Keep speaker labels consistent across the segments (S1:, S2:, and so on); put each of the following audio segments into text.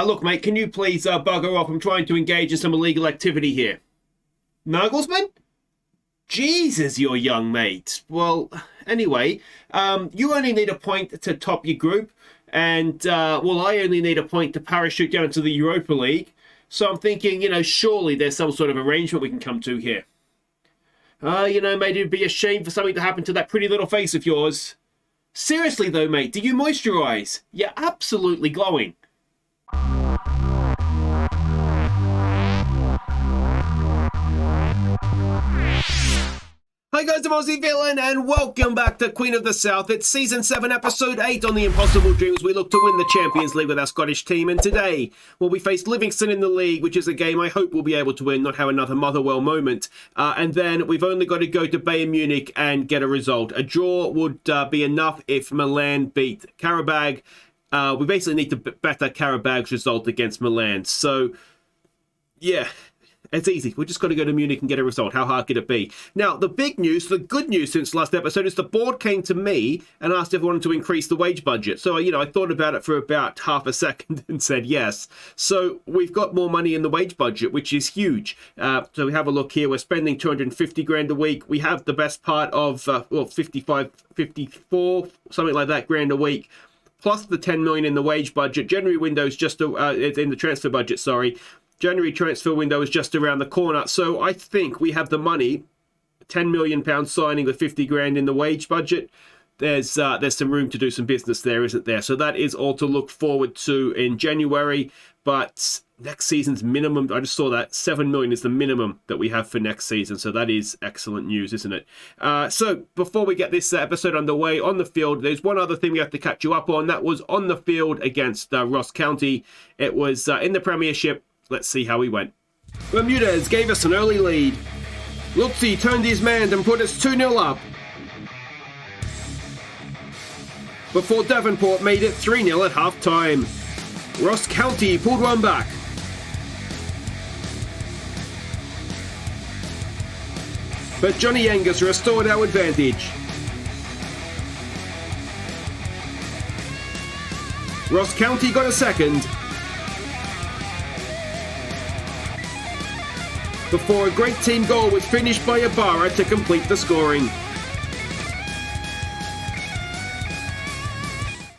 S1: Look, mate, can you please bugger off? I'm trying to engage in some illegal activity here. Nagelsmann? Jesus, you're young, mate. Well, anyway, you only need a point to top your group, and, I only need a point to parachute down to the Europa League. So I'm thinking, surely there's some sort of arrangement we can come to here. Mate, it'd be a shame for something to happen to that pretty little face of yours. Seriously, though, mate, do you moisturize? You're absolutely glowing. Hi guys, I'm Aussie Villain and welcome back to Queen of the South. It's Season 7, Episode 8 on the Impossible Dreams. We look to win the Champions League with our Scottish team, and today, we face Livingston in the league, which is a game I hope we'll be able to win, not have another Motherwell moment. And then we've only got to go to Bayern Munich and get a result. A draw would be enough if Milan beat Karabag. We basically need to better Karabag's result against Milan. So, yeah. It's easy. We've just got to go to Munich and get a result. How hard could it be? Now, the big news, the good news since last episode is the board came to me and asked if I wanted to increase the wage budget. So, I thought about it for about half a second and said yes. So we've got more money in the wage budget, which is huge. So we have a look here. We're spending 250 grand a week. We have the best part of, 55, 54, something like that grand a week. Plus the 10 million in the wage budget. January window's just in the transfer budget, sorry. January transfer window is just around the corner. So I think we have the money, £10 million signing with 50 grand in the wage budget. There's some room to do some business there, isn't there? So that is all to look forward to in January. But next season's minimum, I just saw that, 7 million is the minimum that we have for next season. So that is excellent news, isn't it? So before we get this episode underway, on the field, there's one other thing we have to catch you up on. That was on the field against Ross County. It was in the Premiership. Let's see how he went. Bermudez gave us an early lead. Lutzi turned his man and put us 2-0 up. Before Davenport made it 3-0 at half-time. Ross County pulled one back. But Johnny Angus restored our advantage. Ross County got a second. Before a great team goal was finished by Ibarra to complete the scoring.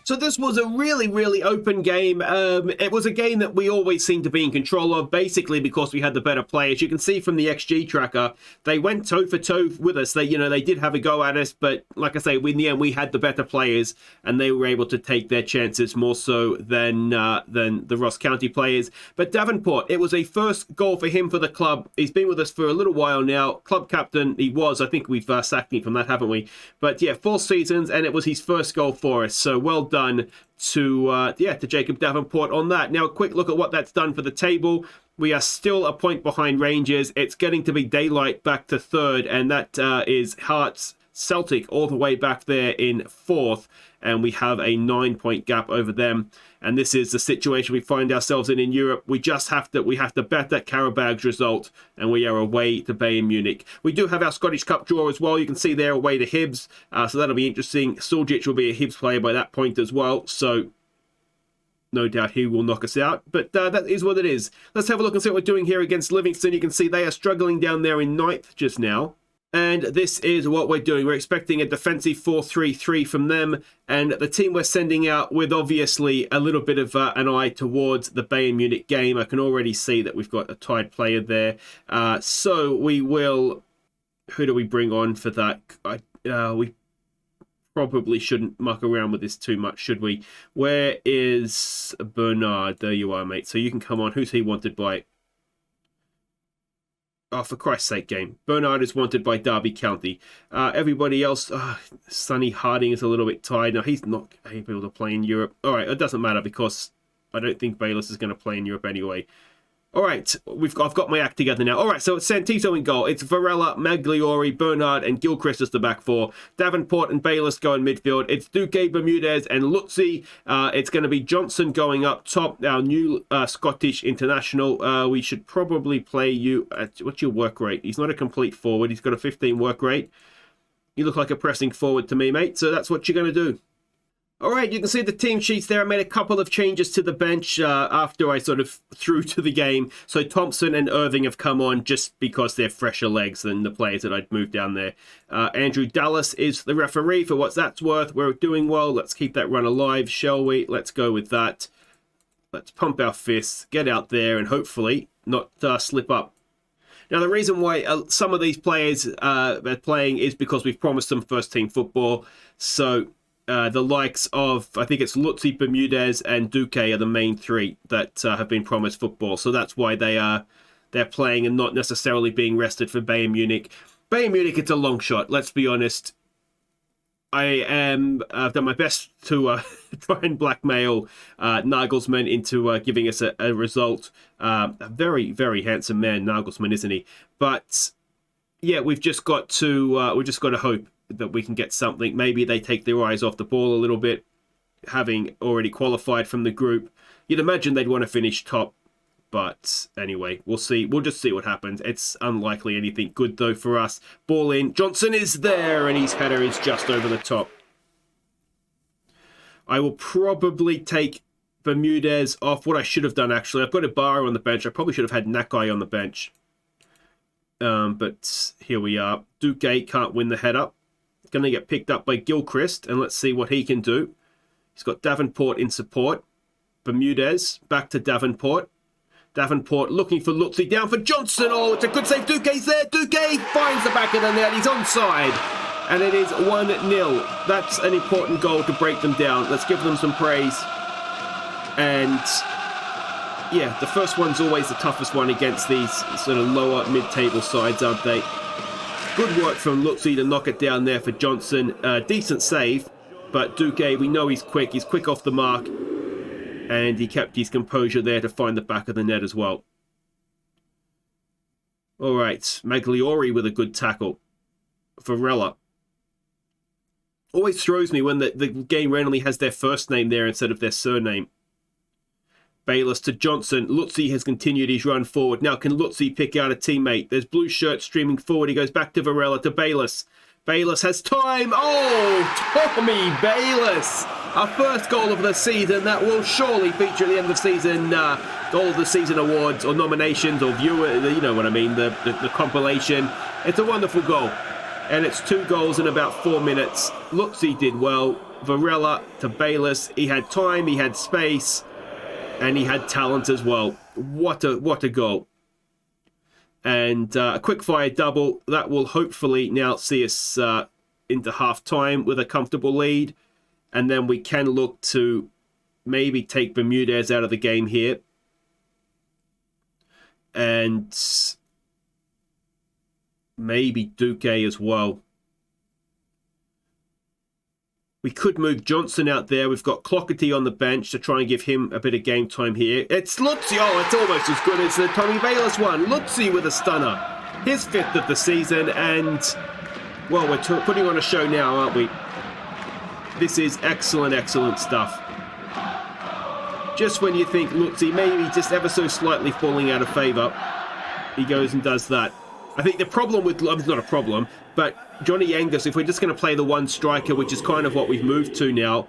S1: So this was a really, really open game. It was a game that we always seemed to be in control of, basically because we had the better players. You can see from the XG tracker, they went toe for toe with us. They did have a go at us, but like I say, in the end, we had the better players, and they were able to take their chances more so than the Ross County players. But Davenport, it was a first goal for him for the club. He's been with us for a little while now. Club captain, he was. I think we've sacked him from that, haven't we? But yeah, 4 seasons, and it was his first goal for us. So well done to Jacob Davenport on that. Now a quick look at what that's done for the table. We are still a point behind Rangers. It's getting to be daylight back to third, and that is Hearts, Celtic all the way back there in fourth, and we have a 9-point gap over them. And this is the situation we find ourselves in Europe. We have to bet that Karabag's result, and we are away to Bayern Munich. We do have our Scottish Cup draw as well. You can see there away to Hibs, so that'll be interesting. Suljic will be a Hibs player by that point as well, so no doubt he will knock us out, but that is what it is. Let's have a look and see what we're doing here against Livingston. You can see they are struggling down there in 9th just now. And this is what we're doing. We're expecting a defensive 4-3-3 from them. And the team we're sending out with obviously a little bit of an eye towards the Bayern Munich game. I can already see that we've got a tied player there. So we will... Who do we bring on for that? We probably shouldn't muck around with this too much, should we? Where is Bernard? There you are, mate. So you can come on. Who's he wanted by? Oh, for Christ's sake, game. Bernard is wanted by Derby County. Everybody else, Sonny Harding is a little bit tired. Now, he's not able to play in Europe. All right, it doesn't matter because I don't think Bayless is going to play in Europe anyway. All right, I've got my act together now. All right, so it's Santito in goal. It's Varela, Magliori, Bernard, and Gilchrist as the back four. Davenport and Bayless go in midfield. It's Duque, Bermudez, and Lutzi. It's going to be Johnson going up top, our new Scottish international. We should probably play you at, what's your work rate? He's not a complete forward. He's got a 15 work rate. You look like a pressing forward to me, mate, so that's what you're going to do. All right, you can see the team sheets there. I made a couple of changes to the bench after I sort of threw to the game. So Thompson and Irving have come on just because they're fresher legs than the players that I'd moved down there. Andrew Dallas is the referee for what that's worth. We're doing well. Let's keep that run alive, shall we? Let's go with that. Let's pump our fists, get out there, and hopefully not slip up. Now, the reason why some of these players are playing is because we've promised them first-team football. So the likes of, I think it's Lutzi, Bermudez, and Duque are the main three that have been promised football. So that's why they're playing and not necessarily being rested for Bayern Munich. Bayern Munich, it's a long shot, let's be honest. I've done my best to try and blackmail Nagelsmann into giving us a result. A very, very handsome man, Nagelsmann, isn't he? But yeah, we've just got to hope that we can get something. Maybe they take their eyes off the ball a little bit, having already qualified from the group. You'd imagine they'd want to finish top. But anyway, we'll see. We'll just see what happens. It's unlikely anything good, though, for us. Ball in. Johnson is there, and his header is just over the top. I will probably take Bermudez off. What I should have done, actually, I've got Ibarra on the bench. I probably should have had Nakai on the bench. But here we are. Duque can't win the head-up. Going to get picked up by Gilchrist, and let's see what he can do. He's got Davenport in support. Bermudez, back to Davenport. Davenport looking for Lutzi, down for Johnson. Oh, it's a good save. Duque's there. Duque finds the back of the net. He's onside. And it is 1-0. That's an important goal to break them down. Let's give them some praise. And yeah, the first one's always the toughest one against these sort of lower mid-table sides, aren't they? Good work from Lutzi to knock it down there for Johnson. Decent save, but Duque, we know he's quick. He's quick off the mark. And he kept his composure there to find the back of the net as well. All right, Magliori with a good tackle. Varela. Always throws me when the game randomly has their first name there instead of their surname. Bayless to Johnson. Lutzi has continued his run forward. Now can Lutzi pick out a teammate? There's blue shirt streaming forward. He goes back to Varela, to Bayless. Bayless has time. Oh, Tommy Bayless. Our first goal of the season that will surely feature at the end of season goal of the season awards or nominations or viewer, you know what I mean, the compilation. It's a wonderful goal. And it's 2 goals in about 4 minutes. Lutzi did well. Varela to Bayless. He had time, he had space, and he had talent as well. What a goal. And a quick-fire double. That will hopefully now see us into half-time with a comfortable lead. And then we can look to maybe take Bermudez out of the game here. And maybe Duque as well. We could move Johnson out there. We've got Clockety on the bench to try and give him a bit of game time here. It's Lutzi. Oh, it's almost as good as the Tommy Bayless one. Lutzi with a stunner. His 5th of the season. And, well, we're putting on a show now, aren't we? This is excellent, excellent stuff. Just when you think Lutzi maybe just ever so slightly falling out of favour, he goes and does that. I think the problem with, it's not a problem, but Johnny Angus, if we're just going to play the one striker, which is kind of what we've moved to now,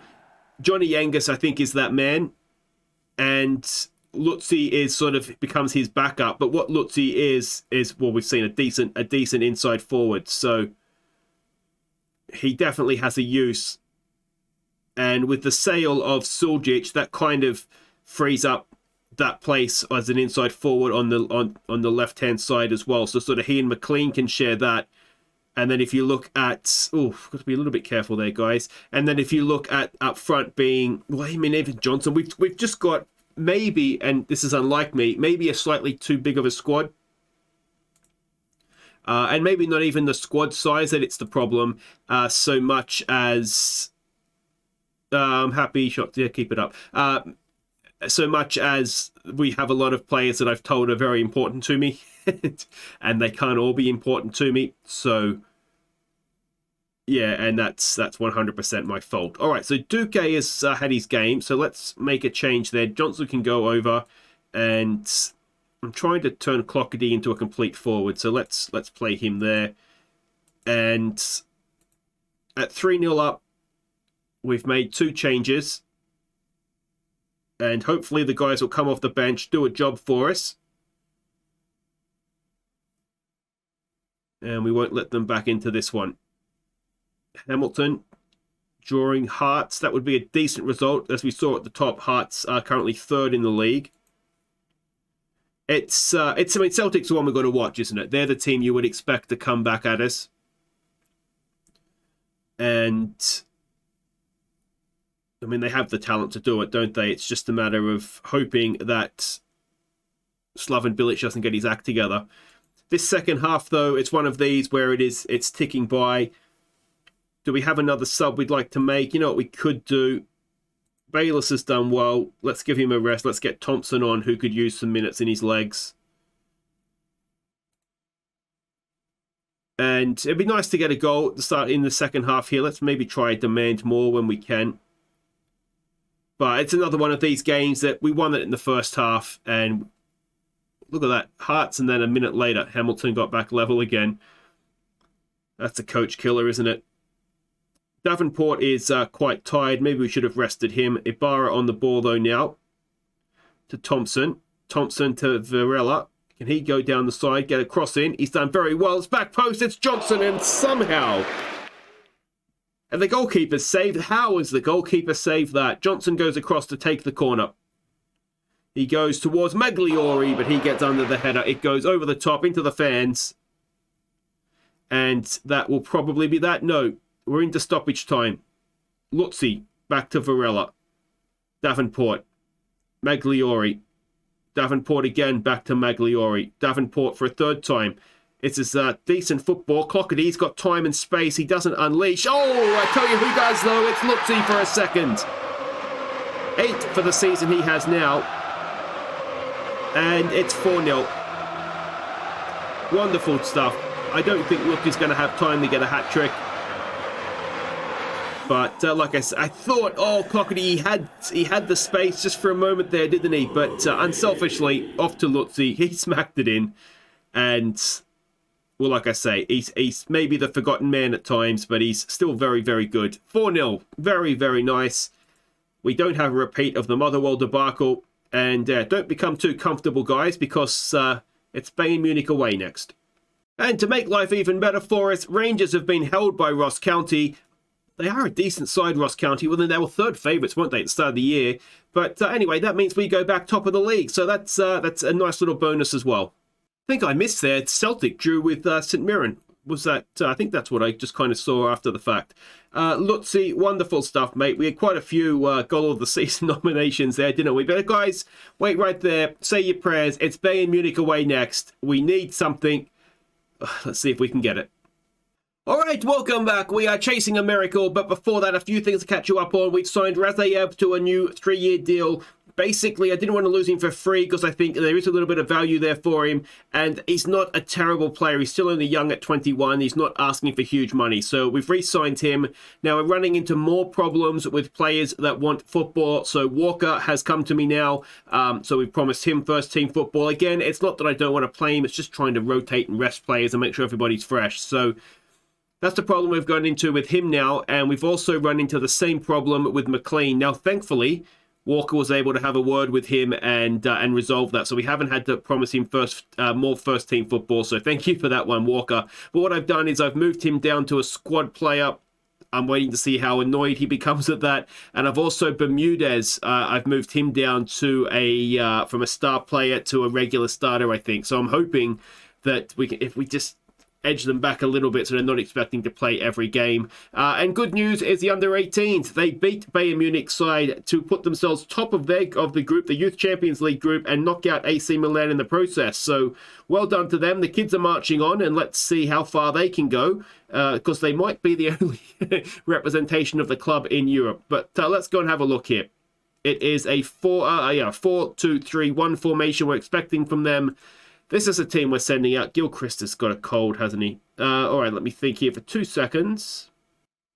S1: Johnny Angus, I think, is that man. And Lutzi is sort of becomes his backup. But what Lutzi is well, we've seen a decent inside forward. So he definitely has a use. And with the sale of Suljic, that kind of frees up that place as an inside forward on the left-hand side as well. So sort of he and McLean can share that. And then if you look at... Oh, got to be a little bit careful there, guys. And then if you look at up front being... Well, I mean, even Johnson, we've just got maybe, and this is unlike me, maybe a slightly too big of a squad. And maybe not even the squad size that it's the problem so much as... happy shot, yeah, keep it up. So much as we have a lot of players that I've told are very important to me, and they can't all be important to me. So, yeah, and that's 100% my fault. All right, so Duque has had his game, so let's make a change there. Johnson can go over, and I'm trying to turn Clockety into a complete forward, so let's play him there. And at 3-0 up, We've made 2 changes. And hopefully the guys will come off the bench, do a job for us. And we won't let them back into this one. Hamilton drawing Hearts. That would be a decent result. As we saw at the top, Hearts are currently 3rd in the league. I mean, Celtic's the one we're going to watch, isn't it? They're the team you would expect to come back at us. And I mean, they have the talent to do it, don't they? It's just a matter of hoping that Slaven Bilic doesn't get his act together. This second half, though, it's one of these where it's ticking by. Do we have another sub we'd like to make? You know what we could do? Bayless has done well. Let's give him a rest. Let's get Thompson on, who could use some minutes in his legs. And it'd be nice to get a goal to start in the second half here. Let's maybe try to demand more when we can. But it's another one of these games that we won it in the first half. And look at that. Hearts, and then a minute later, Hamilton got back level again. That's a coach killer, isn't it? Davenport is quite tired. Maybe we should have rested him. Ibarra on the ball, though, now. To Thompson. Thompson to Varela. Can he go down the side, get a cross in? He's done very well. It's back post. It's Johnson, and somehow... And the goalkeeper saved... How has the goalkeeper saved that? Johnson goes across to take the corner. He goes towards Magliori, but he gets under the header. It goes over the top into the fans. And that will probably be that. No, we're into stoppage time. Lutzi, back to Varela. Davenport. Magliori. Davenport again, back to Magliori. Davenport for a 3rd time. It's his decent football. Clockety's got time and space. He doesn't unleash. Oh, I tell you who does, though. It's Lutzi for a second. 8 for the season he has now. And it's 4-0. Wonderful stuff. I don't think Lutzi's going to have time to get a hat-trick. But like I said, I thought, oh, Clockety, he had the space just for a moment there, didn't he? But unselfishly, off to Lutzi. He smacked it in. And, well, like I say, he's maybe the forgotten man at times, but he's still very, very good. 4-0. Very, very nice. We don't have a repeat of the Motherwell debacle. And don't become too comfortable, guys, because it's Bayern Munich away next. And to make life even better for us, Rangers have been held by Ross County. They are a decent side, Ross County. Well, then they were 3rd favourites, weren't they, at the start of the year? But anyway, that means we go back top of the league. So that's a nice little bonus as well. I think I missed there. Celtic drew with St Mirren. Was that? I think that's what I just kind of saw after the fact. Lutzi, wonderful stuff, mate. We had quite a few goal of the season nominations there, didn't we? But guys, wait right there. Say your prayers. It's Bayern Munich away next. We need something. Let's see if we can get it. All right, welcome back. We are chasing a miracle, but before that, a few things to catch you up on. We've signed Razayev to a new 3-year deal. Basically, I didn't want to lose him for free because I think there is a little bit of value there for him. And he's not a terrible player. He's still only young at 21. He's not asking for huge money. So we've re-signed him. Now we're running into more problems with players that want football. So Walker has come to me now. So we've promised him first team football. Again, it's not that I don't want to play him. It's just trying to rotate and rest players and make sure everybody's fresh. So that's the problem we've gone into with him now. And we've also run into the same problem with McLean. Now, thankfully, Walker was able to have a word with him and resolve that. So we haven't had to promise him more first-team football. So thank you for that one, Walker. But what I've done is I've moved him down to a squad player. I'm waiting to see how annoyed he becomes at that. And I've also Bermudez. I've moved him down to from a star player to a regular starter, I think. So I'm hoping that if we just edge them back a little bit so they're not expecting to play every game. And good news is the under-18s. They beat Bayern Munich side to put themselves top of the group, the Youth Champions League group, and knock out AC Milan in the process. So well done to them. The kids are marching on, and let's see how far they can go, because they might be the only representation of the club in Europe. But let's go and have a look here. It is a 4-2-3-1 formation we're expecting from them. This is a team we're sending out. Gilchrist has got a cold, hasn't he? All right, let me think here for 2 seconds.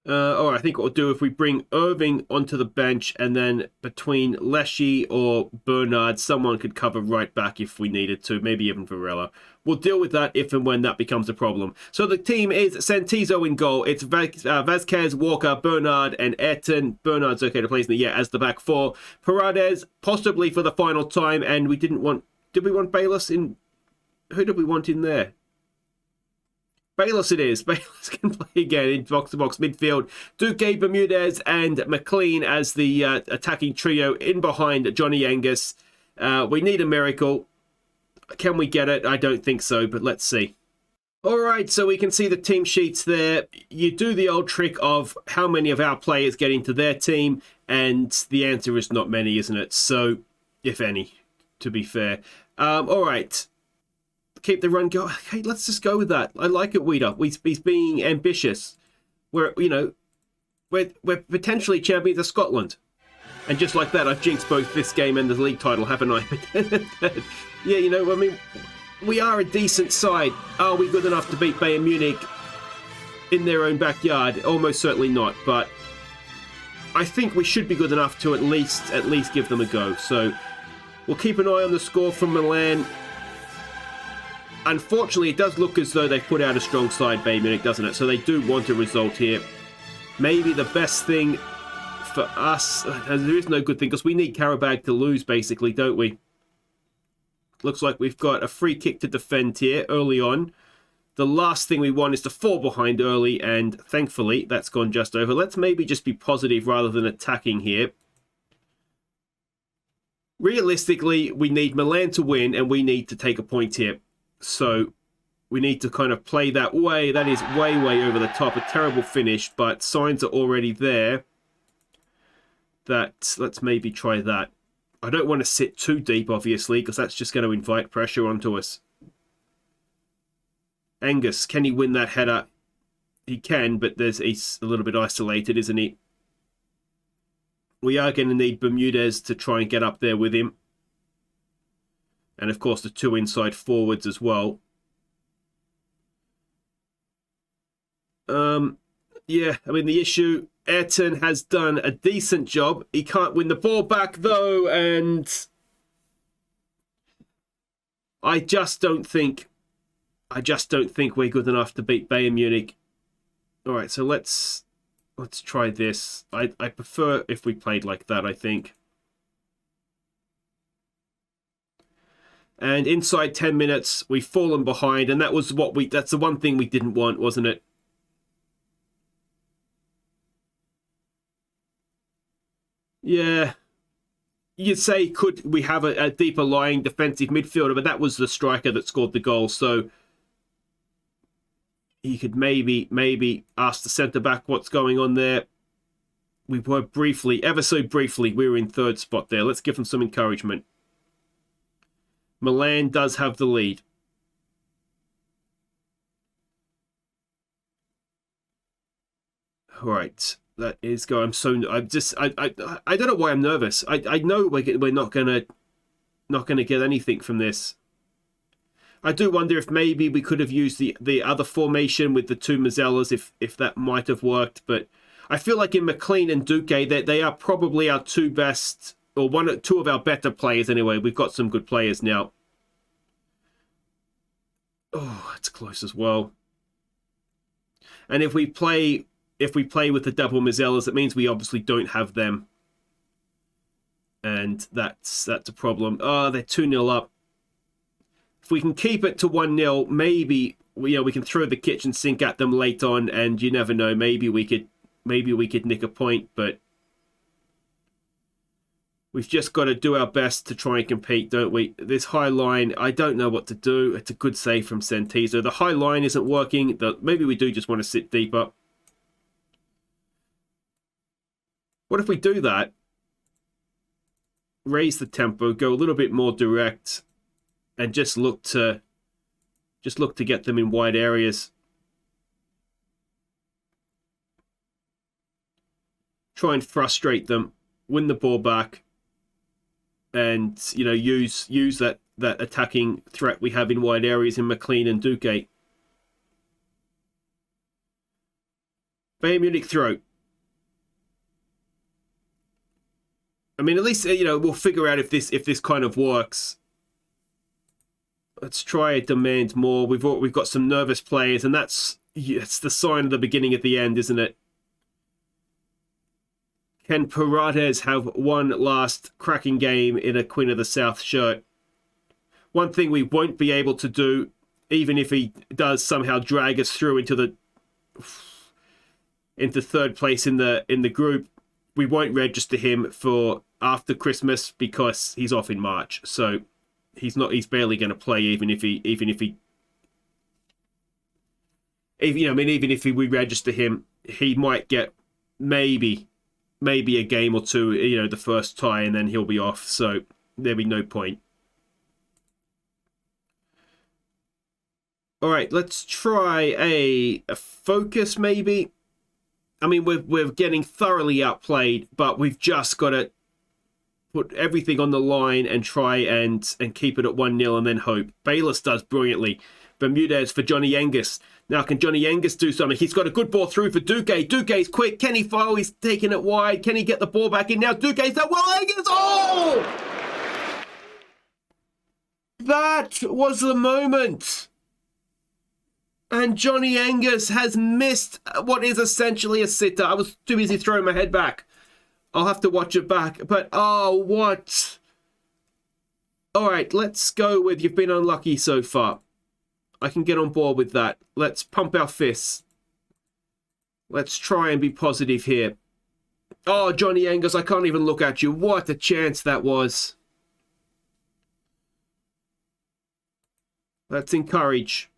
S1: Or I think what we'll do if we bring Irving onto the bench, and then between Leshy or Bernard, someone could cover right back if we needed to, maybe even Varela. We'll deal with that if and when that becomes a problem. So the team is Santizo in goal. It's Vazquez, Walker, Bernard, and Ep8. Bernard's okay to play in the as the back four. Paredes, possibly for the final time, and we didn't want... Did we want Bayless in... Who did we want in there? Bayless it is. Bayless can play again in box-to-box midfield. Duque, Bermudez, and McLean as the attacking trio in behind Johnny Angus. We need a miracle. Can we get it? I don't think so, but let's see. All right, so we can see the team sheets there. You do the old trick of how many of our players get into their team, and the answer is not many, isn't it? So, if any, to be fair. All right. Keep the run going. Okay, let's just go with that. I like it, Weeder. He's being ambitious. We're potentially champions of Scotland. And just like that, I've jinxed both this game and the league title, haven't I? Yeah, I mean, we are a decent side. Are we good enough to beat Bayern Munich in their own backyard? Almost certainly not, but I think we should be good enough to at least give them a go. So we'll keep an eye on the score from Milan. Unfortunately, it does look as though they've put out a strong side, Bayern Munich, doesn't it? So they do want a result here. Maybe the best thing for us... There is no good thing, because we need Karabag to lose, basically, don't we? Looks like we've got a free kick to defend here early on. The last thing we want is to fall behind early, and thankfully, that's gone just over. Let's maybe just be positive rather than attacking here. Realistically, we need Milan to win, and we need to take a point here. So we need to kind of play that way. That is way, way over the top. A terrible finish, but signs are already there. Let's maybe try that. I don't want to sit too deep, obviously, because that's just going to invite pressure onto us. Angus, can he win that header? He can, but he's a little bit isolated, isn't he? We are going to need Bermudez to try and get up there with him. And, of course, the two inside forwards as well. Yeah, I mean, the issue... Ep8 has done a decent job. He can't win the ball back, though, and... I just don't think we're good enough to beat Bayern Munich. All right, so let's try this. I prefer if we played like that, I think. And inside 10 minutes, we've fallen behind, and that's the one thing we didn't want, wasn't it? Yeah. You'd say, could we have a deeper lying defensive midfielder, but that was the striker that scored the goal, so he could maybe ask the centre-back what's going on there. We were briefly, ever so briefly, we were in third spot there. Let's give them some encouragement. Milan does have the lead. All right, that is going. I don't know why I'm nervous. I know we're not gonna get anything from this. I do wonder if maybe we could have used the other formation with the two Mazzellas, if that might have worked. But I feel like in McLean and Duque, they are probably our two best, or two of our better players anyway. We've got some good players now. Oh, it's close as well. And if we play with the double Mazzellas, it means we obviously don't have them. And that's a problem. Oh, they're 2-0 up. If we can keep it to 1-0, maybe we can throw the kitchen sink at them late on, and you never know, maybe we could nick a point, but we've just got to do our best to try and compete, don't we? This high line, I don't know what to do. It's a good save from Santizo. The high line isn't working. Maybe we do just want to sit deeper. What if we do that? Raise the tempo, go a little bit more direct, and just look to get them in wide areas. Try and frustrate them, win the ball back, and use that attacking threat we have in wide areas in McLean and Duque. Bayern Munich throw. I mean, at least, you know, we'll figure out if this kind of works. Let's try and demand more. We've got some nervous players, and it's the sign of the beginning at the end, isn't it? Can Paredes have one last cracking game in a Queen of the South shirt? One thing we won't be able to do, even if he does somehow drag us through into third place in the group, we won't register him for after Christmas because he's off in March. So he's barely going to play even if we register him, he might get maybe a game or two, you know, the first tie, and then he'll be off. So there'll be no point. All right, let's try a focus maybe. I mean, we're getting thoroughly outplayed, but we've just got to put everything on the line and try and keep it at 1-0 and then hope. Bayless does brilliantly. Bermudez for Johnny Angus. Now, can Johnny Angus do something? He's got a good ball through for Duque. Duque's quick. Can he fire? He's taking it wide. Can he get the ball back in? Now Duque's there. Well, Angus! Oh! That was the moment. And Johnny Angus has missed what is essentially a sitter. I was too busy throwing my head back. I'll have to watch it back. But, oh, what? All right, let's go with you've been unlucky so far. I can get on board with that. Let's pump our fists. Let's try and be positive here. Oh, Johnny Angus, I can't even look at you. What a chance that was. Let's encourage.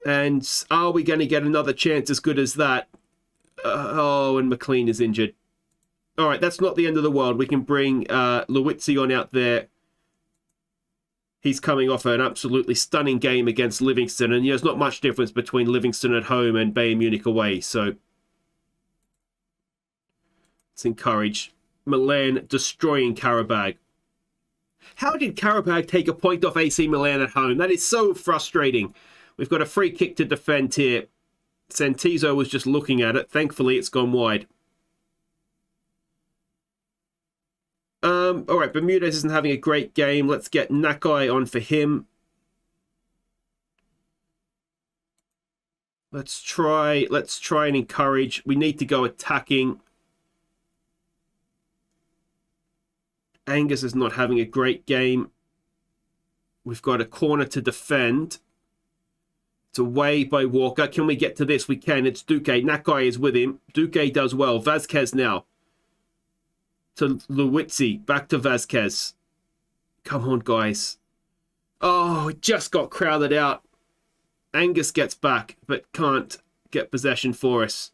S1: And are we going to get another chance as good as that? And McLean is injured. All right, that's not the end of the world. We can bring Lewitzi on out there. He's coming off an absolutely stunning game against Livingston. And there's not much difference between Livingston at home and Bayern Munich away. So let's encourage. Milan destroying Karabag. How did Karabag take a point off AC Milan at home? That is so frustrating. We've got a free kick to defend here. Santizo was just looking at it. Thankfully, it's gone wide. All right, Bermudez isn't having a great game. Let's get Nakai on for him. Let's try and encourage. We need to go attacking. Angus is not having a great game. We've got a corner to defend. It's away by Walker. Can we get to this? We can. It's Duque. Nakai is with him. Duque does well. Vazquez now. To Lewitzi. Back to Vazquez. Come on, guys. Oh, it just got crowded out. Angus gets back, but can't get possession for us.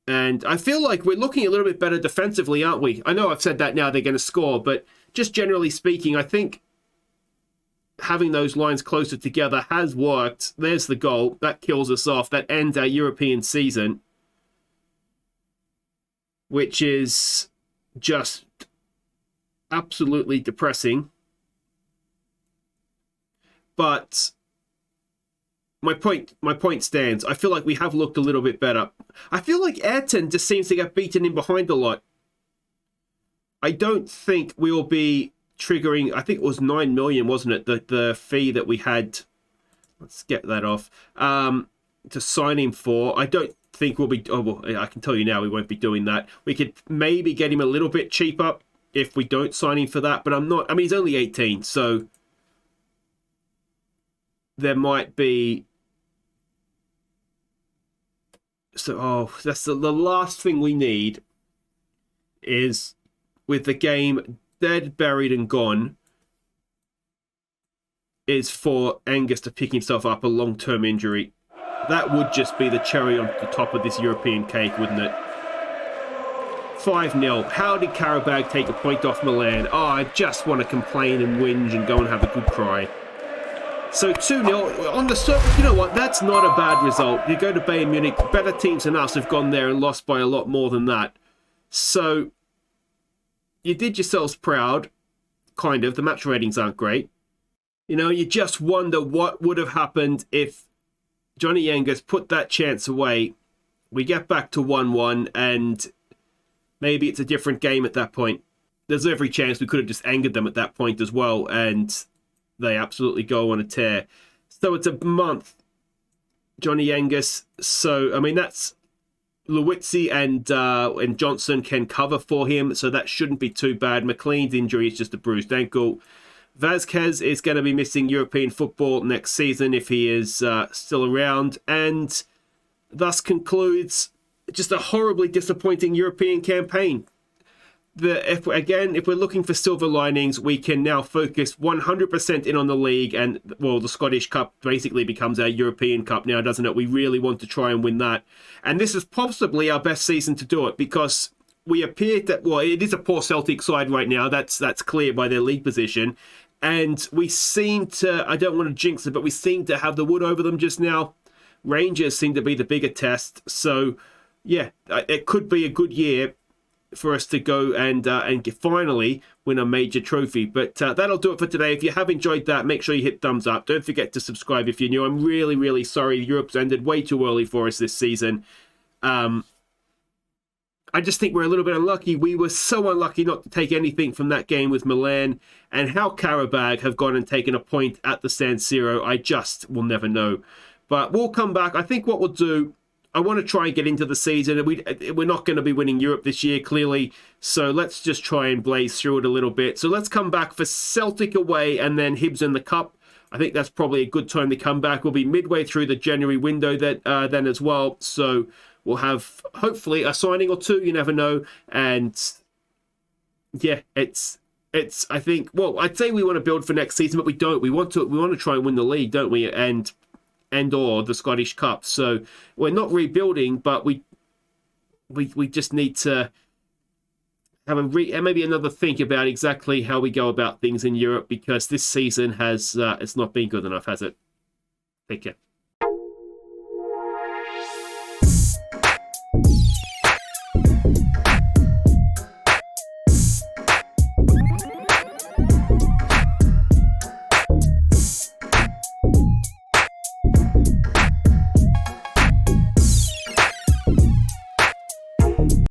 S1: And I feel like we're looking a little bit better defensively, aren't we? I know I've said that now they're going to score, but just generally speaking, I think having those lines closer together has worked. There's the goal. That kills us off. That ends our European season, which is just absolutely depressing. But my point stands. I feel like we have looked a little bit better. I feel like Ayrton just seems to get beaten in behind a lot. I don't think we'll be triggering, I think it was 9 million, wasn't it? The fee that we had, let's get that off, to sign him for. I don't think we'll be, oh, well, I can tell you now we won't be doing that. We could maybe get him a little bit cheaper if we don't sign him for that, but I mean, he's only 18, so there might be, that's the last thing we need is, with the game dead, buried, and gone, is for Angus to pick himself up a long-term injury. That would just be the cherry on the top of this European cake, wouldn't it? 5-0. How did Karabag take a point off Milan? Oh, I just want to complain and whinge and go and have a good cry. So 2-0. On the surface, you know what? That's not a bad result. You go to Bayern Munich, better teams than us have gone there and lost by a lot more than that. So you did yourselves proud, kind of. The match ratings aren't great. You know, you just wonder what would have happened if Johnny Angus put that chance away. We get back to 1-1, and maybe it's a different game at that point. There's every chance we could have just angered them at that point as well, and they absolutely go on a tear. So it's a month, Johnny Angus. So, I mean, that's Lewitzi and Johnson can cover for him, so that shouldn't be too bad. McLean's injury is just a bruised ankle. Vasquez is going to be missing European football next season if he is still around, and thus concludes just a horribly disappointing European campaign. If we're looking for silver linings, we can now focus 100% in on the league, and, well, the Scottish Cup basically becomes our European Cup now, doesn't it? We really want to try and win that. And this is possibly our best season to do it, because we appear that, well, it is a poor Celtic side right now. That's clear by their league position. And we seem to, I don't want to jinx it, but we seem to have the wood over them just now. Rangers seem to be the bigger test. So, yeah, it could be a good year for us to go and finally win a major trophy. But that'll do it for today. If you have enjoyed that, make sure you hit thumbs up. Don't forget to subscribe if you're new. I'm really, really sorry Europe's ended way too early for us this season. I just think we're a little bit unlucky. We were so unlucky not to take anything from that game with Milan, and how Karabag have gone and taken a point at the San Siro, I just will never know. But we'll come back. I think what we'll do, I want to try and get into the season. We're not going to be winning Europe this year, clearly, so let's just try and blaze through it a little bit. So let's come back for Celtic away and then Hibs in the Cup. I think that's probably a good time to come back. We'll be midway through the January window then as well, so we'll have, hopefully, a signing or two. You never know. And, yeah, it's. I think, well, I'd say we want to build for next season, but we don't. We want to try and win the league, don't we? And or the Scottish Cup. So we're not rebuilding, but we just need to have maybe another think about exactly how we go about things in Europe, because this season has it's not been good enough, has it? Take care.